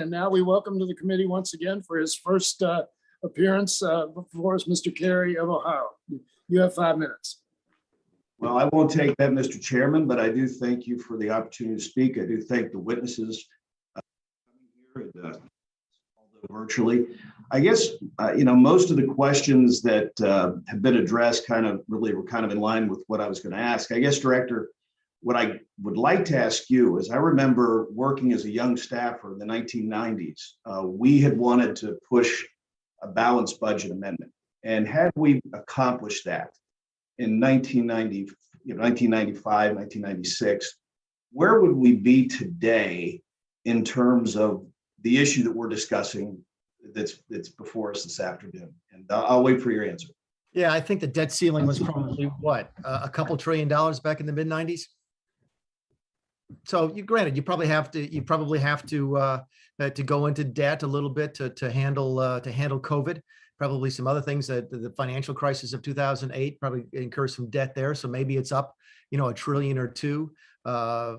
And now we welcome to the committee once again for his first appearance before us, Mr. Carey of Ohio. You have 5 minutes. Well, I won't take that, Mr. Chairman, but I do thank you for the opportunity to speak. I do thank the witnesses coming here, and, although virtually. I guess, most of the questions that have been addressed were kind of in line with what I was going to ask. I guess, Director, what I would like to ask you is, I remember working as a young staffer in the 1990s. We had wanted to push a balanced budget amendment. And had we accomplished that in 1995, 1996, where would we be today in terms of the issue that we're discussing that's before us this afternoon? And I'll wait for your answer. Yeah, I think the debt ceiling was probably what, a couple $1 trillion back in the mid 90s. So granted, you probably have to go into debt a little bit to handle COVID. Probably some other things, that the financial crisis of 2008 probably incurred some debt there. So maybe it's up, $1 trillion or $2 trillion.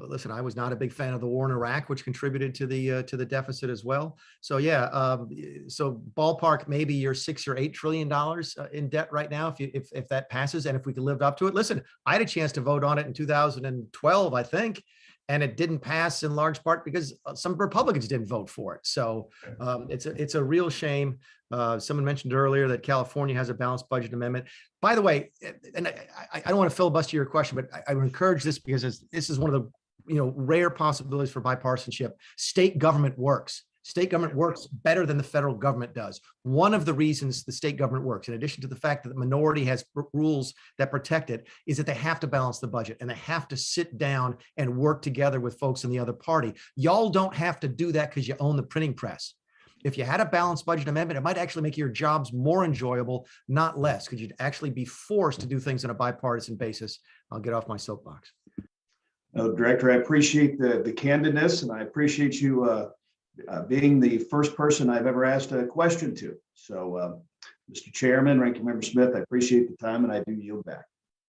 Listen, I was not a big fan of the war in Iraq, which contributed to the deficit as well. So yeah, so ballpark, maybe you're $6 or $8 trillion in debt right now, if that passes, and if we could live up to it. Listen, I had a chance to vote on it in 2012, I think. And it didn't pass in large part because some Republicans didn't vote for it. So it's a real shame. Someone mentioned earlier that California has a balanced budget amendment. By the way, and I don't want to filibuster your question, but I would encourage this because this is one of the rare possibilities for bipartisanship. State government works. State government works better than the federal government does. One of the reasons the state government works, in addition to the fact that the minority has rules that protect it, is that they have to balance the budget and they have to sit down and work together with folks in the other party. Y'all don't have to do that because you own the printing press. If you had a balanced budget amendment, it might actually make your jobs more enjoyable, not less, because you'd actually be forced to do things on a bipartisan basis. I'll get off my soapbox. No, Director, I appreciate the candidness, and I appreciate you being the first person I've ever asked a question to. So, Mr. Chairman, Ranking Member Smith, I appreciate the time, and I do yield back.